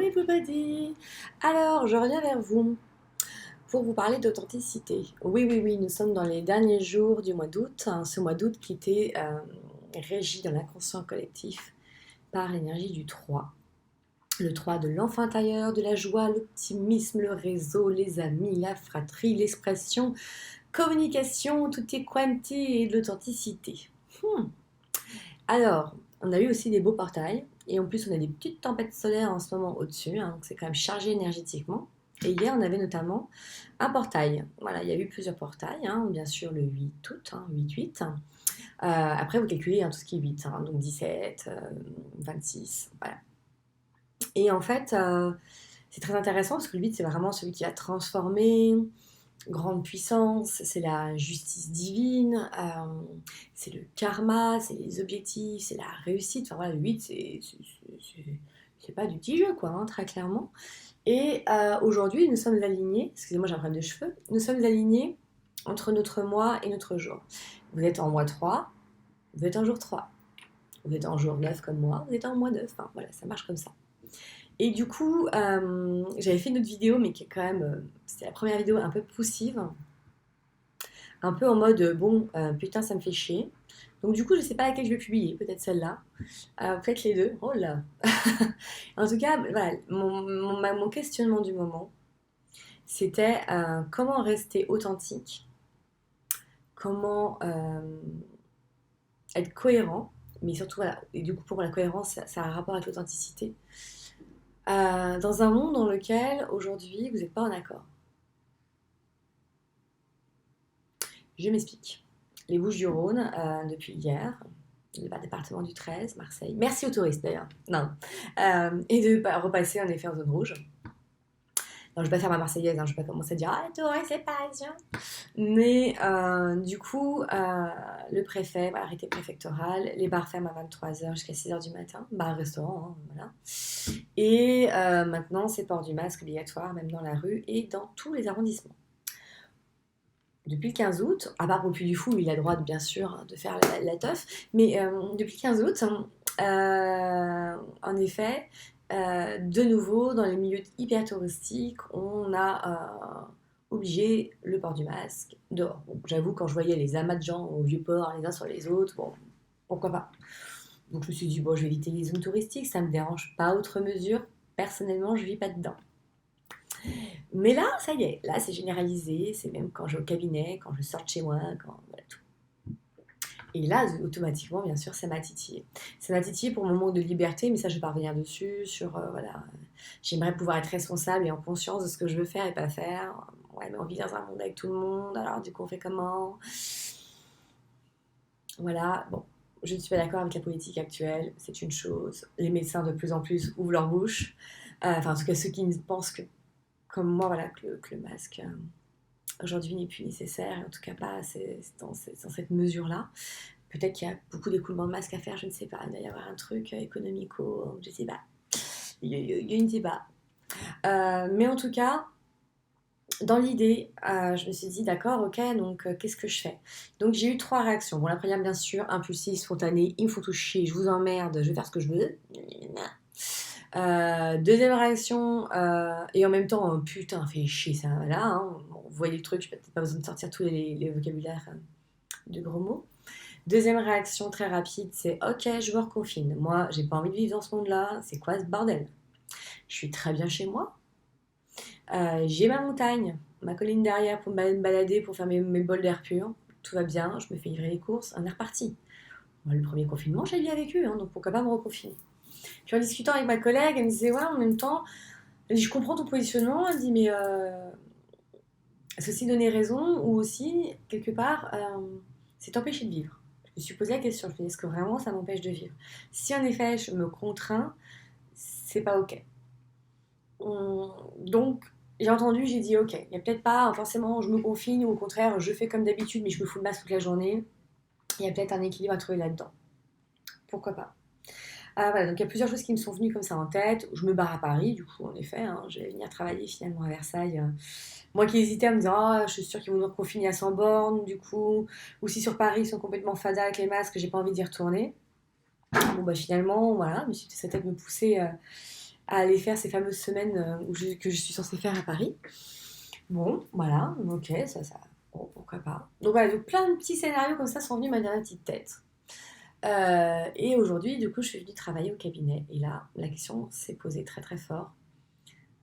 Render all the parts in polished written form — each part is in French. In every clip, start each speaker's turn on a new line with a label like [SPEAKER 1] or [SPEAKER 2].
[SPEAKER 1] everybody! Alors, je reviens vers vous pour vous parler d'authenticité. Oui, oui, oui, nous sommes dans les derniers jours du mois d'août, hein, ce mois d'août qui était régi dans l'inconscient collectif par l'énergie du 3. Le 3 de l'enfant intérieur, de la joie, l'optimisme, le réseau, les amis, la fratrie, l'expression, communication, tutti quanti et de l'authenticité. Alors, on a eu aussi des beaux portails, et en plus on a des petites tempêtes solaires en ce moment au-dessus, hein, donc c'est quand même chargé énergétiquement. Et hier on avait notamment un portail. Voilà, il y a eu plusieurs portails, hein, bien sûr le 8 août, 8-8. Après vous calculez tout ce qui est 8, donc 17, 26, voilà. Et en fait, c'est très intéressant parce que le 8 c'est vraiment celui qui a transformé, grande puissance, c'est la justice divine, c'est le karma, c'est les objectifs, c'est la réussite. Enfin voilà, le 8, c'est pas du petit jeu, quoi, très clairement. Et aujourd'hui, nous sommes alignés, excusez-moi, j'ai un problème de cheveux, nous sommes alignés entre notre mois et notre jour. Vous êtes en mois 3, vous êtes en jour 3. Vous êtes en jour 9 comme moi, vous êtes en mois 9. Enfin voilà, ça marche comme ça. Et du coup, j'avais fait une autre vidéo, mais qui est quand même, c'était la première vidéo un peu poussive, un peu en mode bon, putain, ça me fait chier. Donc du coup, je sais pas laquelle je vais publier, peut-être celle-là, peut-être les deux. Oh là. En tout cas, voilà, mon questionnement du moment, c'était comment rester authentique, comment être cohérent, mais surtout voilà, et du coup pour la cohérence, ça a un rapport avec l'authenticité, dans un monde dans lequel aujourd'hui vous n'êtes pas en accord. Je m'explique. Les Bouches-du-Rhône, depuis hier, le département du 13, Marseille. Merci aux touristes d'ailleurs. Non. Et de repasser en effet en zone rouge. Non, je vais pas faire ma marseillaise, je vais pas commencer à dire ah, les touristes, c'est parisien. Mais du coup, le préfet, arrêté préfectoral, les bars ferment à 23h jusqu'à 6h du matin, bar, restaurant, voilà. Et maintenant, c'est port du masque obligatoire, même dans la rue et dans tous les arrondissements. Depuis le 15 août, à part pour le Puy du Fou, il a le droit bien sûr de faire la teuf, mais depuis le 15 août, en effet, de nouveau, dans les milieux hyper touristiques, on a obligé le port du masque dehors. Bon, j'avoue, quand je voyais les amas de gens au Vieux-Port, les uns sur les autres, bon, pourquoi pas. Donc je me suis dit, bon, je vais éviter les zones touristiques, ça me dérange pas outre mesure. Personnellement, je vis pas dedans. Mais là, ça y est, là c'est généralisé, c'est même quand je vais au cabinet, quand je sors de chez moi, quand voilà tout. Et là, automatiquement, bien sûr, ça m'a titillé. Ça m'a titillé pour mon manque de liberté, mais ça, je vais pas revenir dessus. Sur, voilà, j'aimerais pouvoir être responsable et en conscience de ce que je veux faire et pas faire. Ouais, mais on vit dans un monde avec tout le monde, alors du coup, on fait comment? Voilà, bon, je ne suis pas d'accord avec la politique actuelle, c'est une chose. Les médecins, de plus en plus, ouvrent leur bouche. Enfin, en tout cas, ceux qui pensent que, comme moi, voilà, que le masque aujourd'hui n'est plus nécessaire, en tout cas pas dans cette mesure-là. Peut-être qu'il y a beaucoup d'écoulements de masques à faire, je ne sais pas. Il doit y avoir un truc économico, je ne sais pas. Je ne sais pas. Mais en tout cas, dans l'idée, je me suis dit, d'accord, ok, donc qu'est-ce que je fais? Donc j'ai eu trois réactions. Bon, la première, bien sûr, impulsive, spontanée, il me faut tout chier, je vous emmerde, je vais faire ce que je veux. Deuxième réaction, et en même temps, putain, fait chier ça, voilà. Bon, vous voyez le truc, je n'ai peut-être pas besoin de sortir tous les vocabulaires de gros mots. Deuxième réaction très rapide, c'est ok, je me reconfine. Moi, j'ai pas envie de vivre dans ce monde-là, c'est quoi ce bordel? Je suis très bien chez moi. J'ai ma montagne, ma colline derrière pour me balader, pour faire mes bols d'air pur. Tout va bien, je me fais livrer les courses, on est reparti. Moi, le premier confinement, j'ai bien vécu, donc pourquoi pas me reconfiner. Puis en discutant avec ma collègue, elle me disait ouais, en même temps, elle dit, je comprends ton positionnement, elle dit mais est-ce aussi donner raison ou aussi, quelque part, c'est t'empêcher de vivre. Je me suis posé la question, je me suis dit, est-ce que vraiment ça m'empêche de vivre? Si en effet je me contrains, c'est pas ok. Donc j'ai entendu, j'ai dit ok, il n'y a peut-être pas forcément je me confine ou au contraire je fais comme d'habitude mais je me fous le masque toute la journée. Il y a peut-être un équilibre à trouver là-dedans. Pourquoi pas? Voilà, donc il y a plusieurs choses qui me sont venues comme ça en tête. Je me barre à Paris, du coup, en effet, je vais venir travailler finalement à Versailles. Moi qui hésitais à me dire, oh, je suis sûre qu'ils vont nous reconfiner à 100 bornes, du coup, ou si sur Paris ils sont complètement fada avec les masques, j'ai pas envie d'y retourner. Bon, bah finalement, voilà, cette tête me poussait à aller faire ces fameuses semaines que je suis censée faire à Paris. Bon, voilà, ok, bon, pourquoi pas. Donc voilà, donc plein de petits scénarios comme ça sont venus dans ma petite tête. Et aujourd'hui, du coup, je suis venue travailler au cabinet. Et là, la question s'est posée très très fort,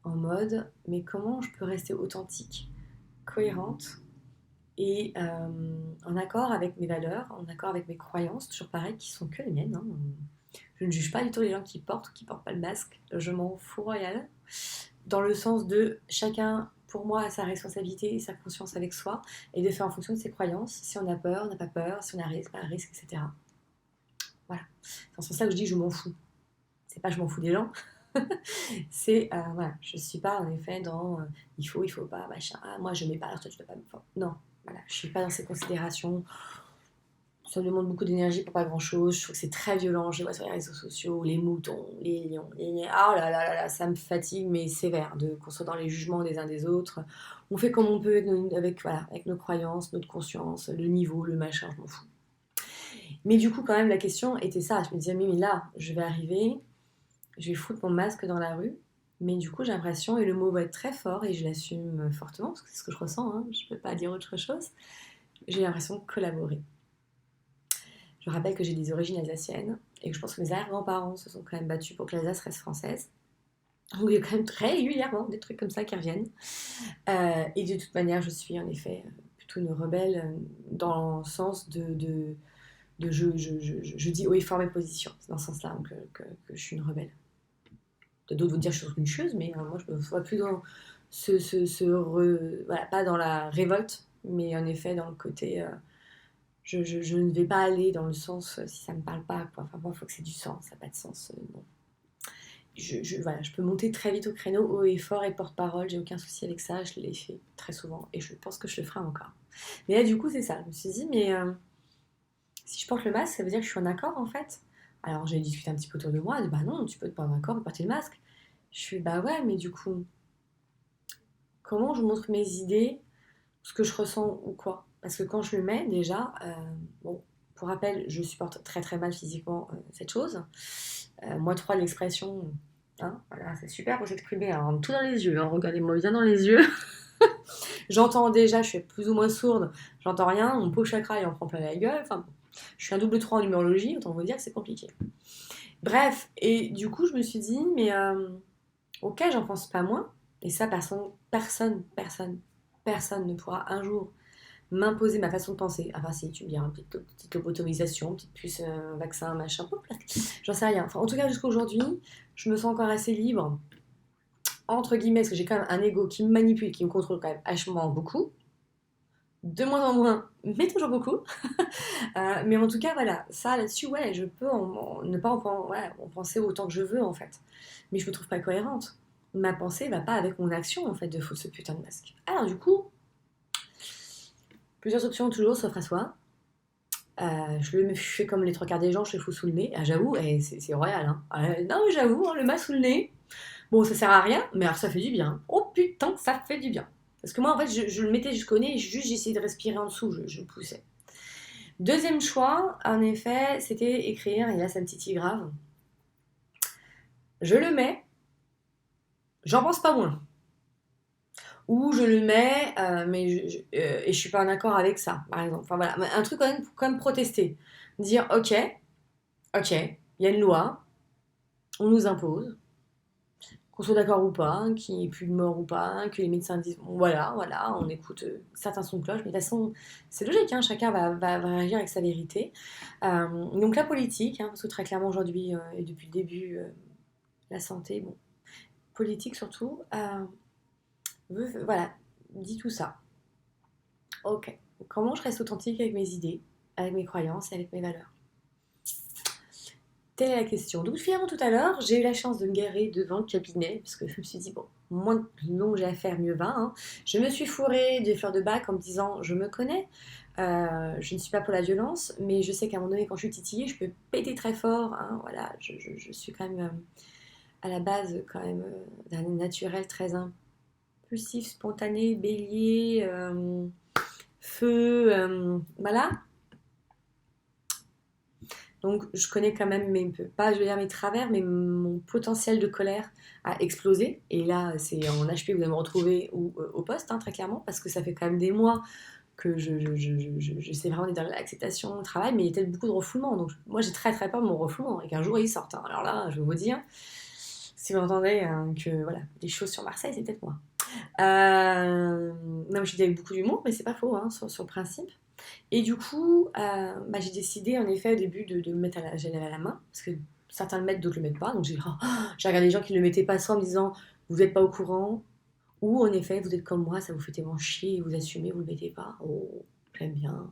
[SPEAKER 1] en mode, mais comment je peux rester authentique, cohérente et en accord avec mes valeurs, en accord avec mes croyances, toujours pareil, qui sont que les miennes. Hein. Je ne juge pas du tout les gens qui portent ou qui portent pas le masque. Je m'en fous royal. Dans le sens de chacun, pour moi, a sa responsabilité et sa conscience avec soi, et de faire en fonction de ses croyances. Si on a peur, on n'a pas peur. Si on a un risque, pas un risque, etc. Voilà. C'est dans ce sens-là que je dis je m'en fous. C'est pas je m'en fous des gens. C'est, voilà, je suis pas en effet dans il faut pas, machin. Ah, moi je mets pas, alors toi tu dois pas me. Enfin, non, voilà, je suis pas dans ces considérations. Ça me demande beaucoup d'énergie pour pas grand chose. Je trouve que c'est très violent. Je les vois sur les réseaux sociaux, les moutons, les lions, ah là là là là, ça me fatigue, mais sévère, qu'on soit dans les jugements des uns des autres. On fait comme on peut voilà, avec nos croyances, notre conscience, le niveau, le machin, je m'en fous. Mais du coup, quand même, la question était ça. Je me disais, mais là, je vais arriver, je vais foutre mon masque dans la rue. Mais du coup, j'ai l'impression, et le mot va être très fort, et je l'assume fortement, parce que c'est ce que je ressens, hein, je peux pas dire autre chose. J'ai l'impression de collaborer. Je rappelle que j'ai des origines alsaciennes et que je pense que mes arrière-grands-parents se sont quand même battus pour que l'Alsace reste française. Donc il y a quand même très régulièrement des trucs comme ça qui reviennent. Et de toute manière, je suis en effet plutôt une rebelle dans le sens de je dis haut et fort mes positions. C'est dans ce sens-là que je suis une rebelle. D'autres vont dire que je suis une chieuse, mais moi je me vois plus dans voilà, pas dans la révolte, mais en effet dans le côté je ne vais pas aller dans le sens si ça me parle pas, quoi. Enfin, moi, il faut que c'est du sens, ça n'a pas de sens. Non. Voilà, je peux monter très vite au créneau, haut et fort et porte-parole, j'ai aucun souci avec ça, je l'ai fait très souvent et je pense que je le ferai encore. Mais là, du coup, c'est ça. Je me suis dit, mais si je porte le masque, ça veut dire que je suis en accord en fait. Alors, j'ai discuté un petit peu autour de moi, bah non, tu peux être pas en accord, porter le masque. Je suis, bah ouais, mais du coup, comment je montre mes idées, ce que je ressens ou quoi. Parce que quand je le mets, déjà, bon, pour rappel, je supporte très très mal physiquement cette chose. Moi, 3 de l'expression, hein, voilà, c'est super pour s'exprimer, hein, tout dans les yeux, hein, regardez-moi bien dans les yeux. J'entends déjà, je suis plus ou moins sourde, j'entends rien, mon pauvre chakra il en prend plein la gueule. Enfin, je suis un double 3 en numérologie, autant vous dire que c'est compliqué. Bref, et du coup, je me suis dit, mais ok, j'en pense pas moins, et ça, personne ne pourra un jour m'imposer ma façon de penser. Enfin, si, tu me diras, petite lobotomisation, petite puce, vaccin, machin, j'en sais rien. Enfin, en tout cas, jusqu'à aujourd'hui, je me sens encore assez libre, entre guillemets, parce que j'ai quand même un ego qui me manipule, qui me contrôle quand même vachement beaucoup. De moins en moins, mais toujours beaucoup. Mais en tout cas, voilà, ça là-dessus, ouais, je peux ne pas en penser autant que je veux, en fait. Mais je me trouve pas cohérente. Ma pensée va pas avec mon action, en fait, de foutre ce putain de masque. Alors, du coup, plusieurs options toujours s'offrent à soi. Je fais comme les 3 quarts des gens, je les fous sous le nez. Ah, j'avoue, c'est royal. Hein. Non, mais j'avoue, hein, le masque sous le nez. Bon, ça sert à rien, mais alors ça fait du bien. Oh putain, ça fait du bien. Parce que moi, en fait, je le mettais jusqu'au nez et juste j'essayais de respirer en dessous, je poussais. Deuxième choix, en effet, c'était écrire, et là ça me titille grave. Je le mets, j'en pense pas moins. Ou je le mets, mais et je suis pas en accord avec ça, par exemple. Enfin voilà, un truc quand même pour quand même protester. Dire ok, il y a une loi, on nous impose, qu'on soit d'accord ou pas, qu'il n'y ait plus de mort ou pas, que les médecins disent bon, voilà, on écoute certains sons de cloche, mais de toute façon, c'est logique, hein, chacun va réagir avec sa vérité. Donc la politique, hein, parce que très clairement aujourd'hui et depuis le début, la santé, bon, politique surtout, voilà, dit tout ça. Ok, comment je reste authentique avec mes idées, avec mes croyances et avec mes valeurs? Telle est la question. Donc finalement tout à l'heure, j'ai eu la chance de me garer devant le cabinet, parce que je me suis dit, bon, moins de long j'ai à faire, mieux va. Hein. Je me suis fourrée des fleurs de bac en me disant, je me connais, je ne suis pas pour la violence, mais je sais qu'à un moment donné, quand je suis titillée, je peux péter très fort. Hein, voilà, je suis quand même à la base quand même d'un naturel très impulsif, spontané, bélier, feu, voilà. Donc je connais quand même pas je veux dire mes travers, mais mon potentiel de colère a explosé. Et là, c'est en HP que vous allez me retrouver ou au poste, hein, très clairement, parce que ça fait quand même des mois que j'essaie vraiment d'être dans l'acceptation au travail, mais il y a peut-être beaucoup de refoulement. Donc moi j'ai très très peur de mon refoulement et qu'un jour il sorte, hein. Alors là, je vais vous dire, si vous entendez que voilà, des choses sur Marseille, c'est peut-être moi. Non, mais je dis avec beaucoup d'humour, mais c'est pas faux hein, sur le principe. Et du coup, j'ai décidé en effet au début de me mettre à la gel à la main, parce que certains le mettent, d'autres le mettent pas. Donc j'ai regardé les gens qui le mettaient pas soit en me disant vous n'êtes pas au courant, ou en effet vous êtes comme moi, ça vous fait tellement chier et vous assumez, vous le mettez pas. Oh, j'aime bien.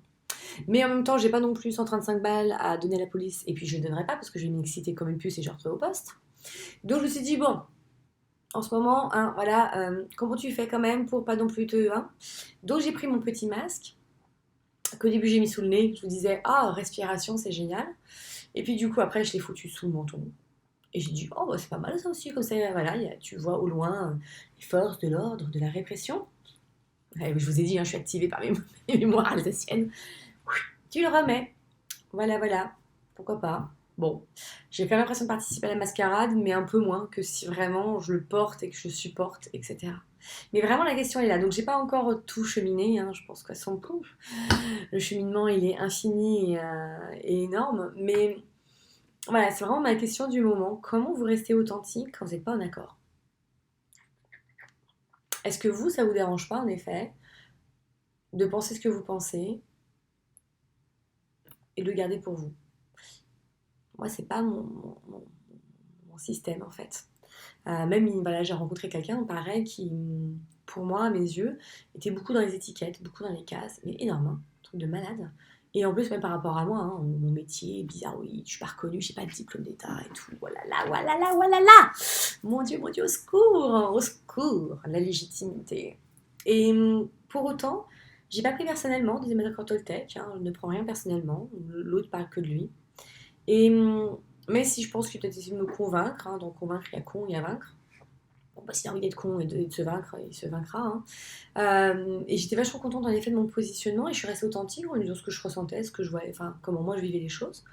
[SPEAKER 1] Mais en même temps, j'ai pas non plus 135 balles à donner à la police, et puis je ne donnerai pas parce que je vais m'exciter comme une puce et je retrouve au poste. Donc je me suis dit bon, en ce moment, hein, voilà, comment tu fais quand même pour pas non plus te. Hein. Donc j'ai pris mon petit masque qu'au début j'ai mis sous le nez, je vous disais ah respiration c'est génial, et puis du coup après je l'ai foutu sous le menton et j'ai dit oh bah, c'est pas mal ça aussi, comme ça voilà tu vois au loin les forces de l'ordre, de la répression. Et je vous ai dit hein, je suis activée par mes mémoires alsaciennes. Tu le remets, voilà, pourquoi pas. Bon, j'ai quand même l'impression de participer à la mascarade, mais un peu moins que si vraiment je le porte et que je supporte, etc. Mais vraiment la question est là, donc j'ai pas encore tout cheminé, hein, je pense qu'à son coup, le cheminement il est infini et énorme, mais voilà, c'est vraiment ma question du moment. Comment vous restez authentique quand vous n'êtes pas en accord? Est-ce que vous, ça vous dérange pas en effet de penser ce que vous pensez et de le garder pour vous? Moi, c'est pas mon système en fait. Même voilà, j'ai rencontré quelqu'un pareil qui, pour moi, à mes yeux, était beaucoup dans les étiquettes, beaucoup dans les cases, mais énorme, hein, un truc de malade. Et en plus, même par rapport à moi, hein, mon métier, bizarre, oui, je suis pas reconnue, j'ai pas de diplôme d'État et tout. Voilà là, voilà là, voilà là. Mon Dieu, au secours, au secours, la légitimité. Et pour autant, j'ai pas pris personnellement, disait Madame Toltec, hein, je ne prends rien personnellement, l'autre parle que de lui. Et mais si je pense qu'il peut peut-être essayer de me convaincre, hein, donc convaincre, il y a con, il y a vaincre. Bon, bah, s'il a envie d'être con et de se vaincre, il se vaincra. Hein. Et j'étais vachement contente en effet de mon positionnement et je suis restée authentique en disant ce que je ressentais, ce que je voyais, enfin comment moi je vivais les choses.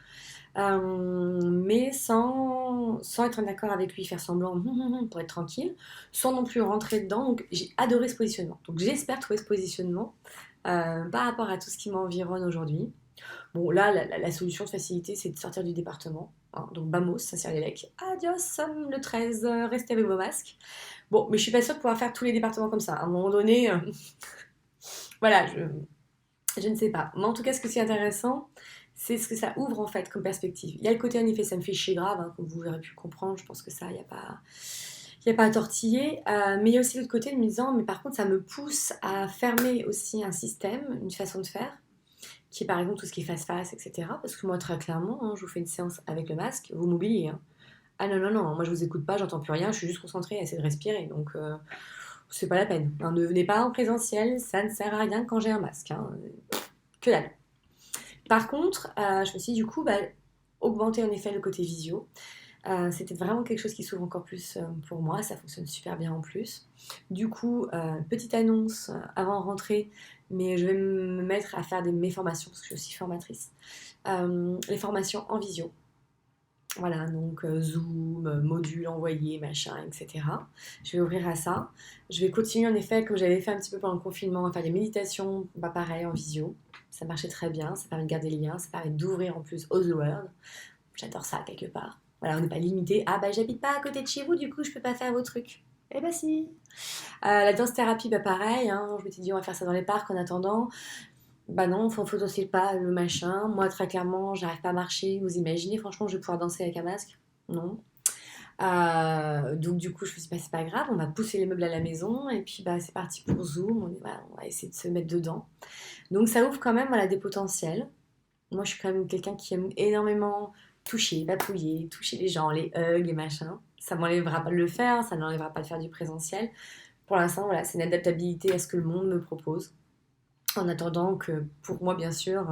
[SPEAKER 1] Mais sans être d'accord avec lui, faire semblant pour être tranquille, sans non plus rentrer dedans. Donc j'ai adoré ce positionnement. Donc j'espère trouver ce positionnement par rapport à tout ce qui m'environne aujourd'hui. Bon, là, la solution de facilité, c'est de sortir du département. Hein. Donc, vamos, Saint-Cyr-les-Lec. Adios, le 13, restez avec vos masques. Bon, mais je suis pas sûre de pouvoir faire tous les départements comme ça. À un moment donné, voilà, je ne sais pas. Mais en tout cas, ce qui est intéressant, c'est ce que ça ouvre en fait comme perspective. Il y a le côté, en effet, ça me fait chier grave, hein, comme vous aurez pu comprendre. Je pense que ça, il n'y a pas à tortiller. Mais il y a aussi l'autre côté de me disant, mais par contre, ça me pousse à fermer aussi un système, une façon de faire qui est par exemple tout ce qui est face-face, etc. Parce que moi, très clairement, hein, je vous fais une séance avec le masque, vous m'oubliez. Hein. Ah non, non, non, moi je vous écoute pas, j'entends plus rien, je suis juste concentrée à essayer de respirer. Donc, c'est pas la peine. Hein. Ne venez pas en présentiel, ça ne sert à rien quand j'ai un masque. Hein. Que dalle. Par contre, je me suis dit, du coup, augmenter en effet le côté visio. C'était vraiment quelque chose qui s'ouvre encore plus pour moi, ça fonctionne super bien en plus. Du coup, petite annonce avant de rentrer, mais je vais me mettre à faire mes formations parce que je suis aussi formatrice. Les formations en visio. Voilà, donc Zoom, module envoyé, machin, etc. Je vais ouvrir à ça. Je vais continuer en effet, comme j'avais fait un petit peu pendant le confinement, à faire des méditations, pareil, en visio. Ça marchait très bien, ça permet de garder le lien, ça permet d'ouvrir en plus aux world. J'adore ça quelque part. Voilà, on n'est pas limité. Ah j'habite pas à côté de chez vous, du coup je peux pas faire vos trucs. Eh si. La danse thérapie, pareil. Hein, je m'étais dit on va faire ça dans les parcs en attendant. Bah non, faut aussi pas le machin. Moi très clairement, j'arrive pas à marcher. Vous imaginez franchement je vais pouvoir danser avec un masque? Non. Donc du coup je me suis dit c'est pas grave, on va pousser les meubles à la maison et puis c'est parti pour Zoom. On va essayer de se mettre dedans. Donc ça ouvre quand même voilà, des potentiels. Moi, je suis quand même quelqu'un qui aime énormément toucher, papouiller, toucher les gens, les hugs, les machins. Ça m'enlèvera pas de le faire, ça n'enlèvera pas de faire du présentiel. Pour l'instant, voilà, c'est une adaptabilité à ce que le monde me propose. En attendant que, pour moi, bien sûr,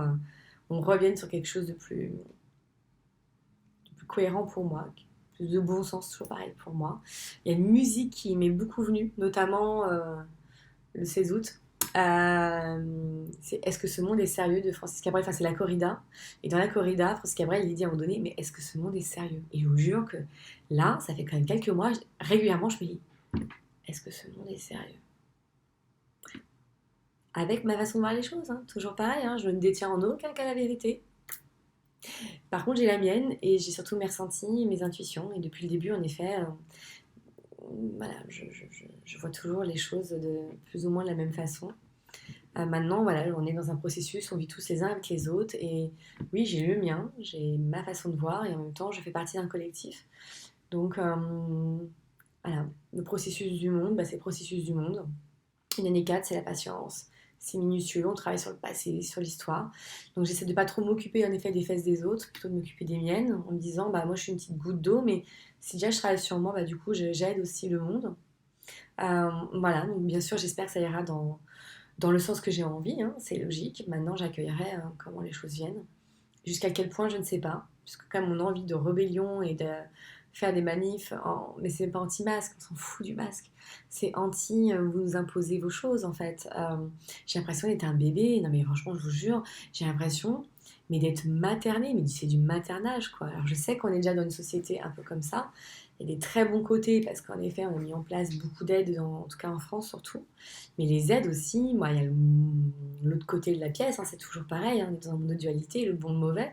[SPEAKER 1] on revienne sur quelque chose de plus cohérent pour moi, plus de bon sens, toujours pareil pour moi. Il y a une musique qui m'est beaucoup venue, notamment le 16 août. Est-ce que ce monde est sérieux de Francis Cabrel? Enfin, c'est la corrida. Et dans la corrida, Francis Cabrel, il dit à un moment donné, mais est-ce que ce monde est sérieux? Et je vous jure que là, ça fait quand même quelques mois, régulièrement, je me dis, est-ce que ce monde est sérieux? Avec ma façon de voir les choses, hein. Toujours pareil, hein, je ne détiens en aucun cas la vérité. Par contre, j'ai la mienne et j'ai surtout mes ressentis, mes intuitions. Et depuis le début, en effet, voilà, je vois toujours les choses de plus ou moins de la même façon. Maintenant, voilà, on est dans un processus, on vit tous les uns avec les autres. Et oui, j'ai le mien, j'ai ma façon de voir et en même temps, je fais partie d'un collectif. Donc, voilà, le processus du monde, bah, c'est le processus du monde. Une année 4, c'est la patience. C'est minutieux, on travaille sur le passé, sur l'histoire. Donc j'essaie de pas trop m'occuper en effet des fesses des autres, plutôt de m'occuper des miennes, en me disant bah moi je suis une petite goutte d'eau, mais si déjà je travaille sur moi, bah du coup j'aide aussi le monde. Voilà, donc bien sûr j'espère que ça ira dans le sens que j'ai envie, hein, c'est logique. Maintenant j'accueillerai comment les choses viennent. Jusqu'à quel point, je ne sais pas. Puisque quand même, mon envie de rébellion et de faire des manifs, mais c'est pas anti-masque, on s'en fout du masque. C'est anti, vous nous imposez vos choses en fait. J'ai l'impression d'être un bébé, non mais franchement, je vous jure, j'ai l'impression mais d'être materné, mais c'est du maternage quoi. Alors je sais qu'on est déjà dans une société un peu comme ça. Il y a des très bons côtés parce qu'en effet, on a mis en place beaucoup d'aides, en tout cas en France surtout. Mais les aides aussi, moi, il y a l'autre côté de la pièce, hein, c'est toujours pareil, hein, on est dans un monde de dualité, le bon, le mauvais,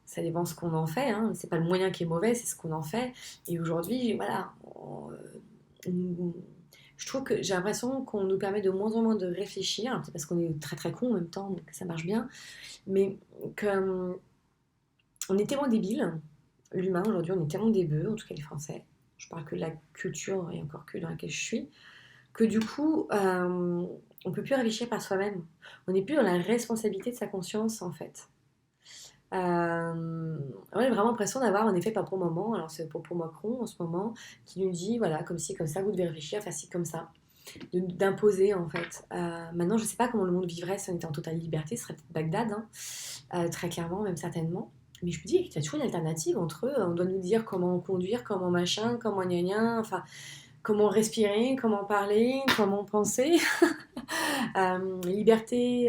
[SPEAKER 1] ça dépend ce qu'on en fait, hein, c'est pas le moyen qui est mauvais, c'est ce qu'on en fait. Et aujourd'hui, voilà, je trouve que j'ai l'impression qu'on nous permet de moins en moins de réfléchir, peut-être parce qu'on est très très con en même temps, donc ça marche bien, mais qu'on est tellement débile, l'humain aujourd'hui, on est tellement des bœufs, en tout cas les Français, je parle que de la culture et encore que dans laquelle je suis, que du coup, on peut plus réfléchir par soi-même. On n'est plus dans la responsabilité de sa conscience, en fait. Ouais, j'ai vraiment l'impression d'avoir, en effet, pas pour le moment, alors c'est pour Macron en ce moment, qui nous dit, voilà, comme ci, comme ça, vous devez réfléchir, enfin ci, comme ça, d'imposer, en fait. Maintenant, je sais pas comment le monde vivrait si on était en totale liberté, ce serait peut-être Bagdad, hein, très clairement, même certainement. Mais je me dis qu'il y a toujours une alternative entre eux. On doit nous dire comment conduire, comment machin, comment gna gna, enfin, comment respirer, comment parler, comment penser. Liberté,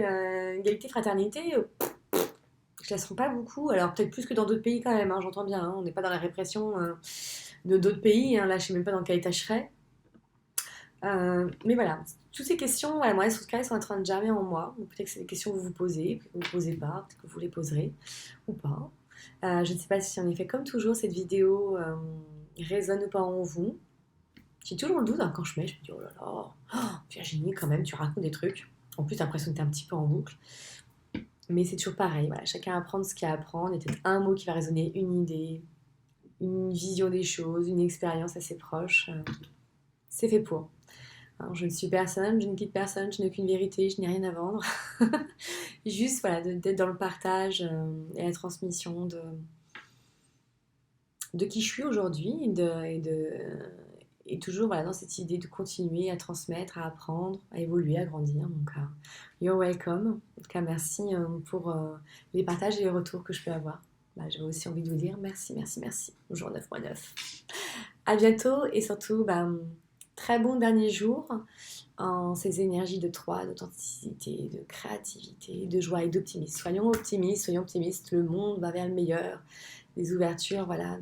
[SPEAKER 1] égalité, fraternité, je ne la sens pas beaucoup. Alors peut-être plus que dans d'autres pays quand même, hein, j'entends bien. Hein, on n'est pas dans la répression de d'autres pays. Hein, là, je ne sais même pas dans quel état je serais. Mais voilà, toutes ces questions, voilà, moi, elles sont en train de germer en moi. Donc, peut-être que c'est des questions que vous vous posez, que vous ne posez pas, peut-être que vous les poserez ou pas. Je ne sais pas si en effet, comme toujours, cette vidéo résonne ou pas en vous. J'ai toujours le doute hein, quand je mets, je me dis oh là là, oh, Virginie, quand même, tu racontes des trucs. En plus, t'as l'impression que t'es un petit peu en boucle. Mais c'est toujours pareil, voilà, chacun apprend ce qu'il a à apprendre. Il y a peut-être un mot qui va résonner, une idée, une vision des choses, une expérience assez proche. C'est fait pour. Alors, je ne suis personne, je ne quitte personne, je n'ai aucune vérité, je n'ai rien à vendre. Juste voilà, d'être dans le partage et la transmission de qui je suis aujourd'hui et toujours voilà, dans cette idée de continuer à transmettre, à apprendre, à évoluer, à grandir. Donc, you're welcome. En tout cas, merci pour les partages et les retours que je peux avoir. Bah, j'avais aussi envie de vous dire merci, merci, merci. Au jour 9.9. À bientôt et surtout, bah, très bon dernier jour en ces énergies de 3, d'authenticité, de créativité, de joie et d'optimisme. Soyons optimistes, le monde va vers le meilleur. Des ouvertures, voilà,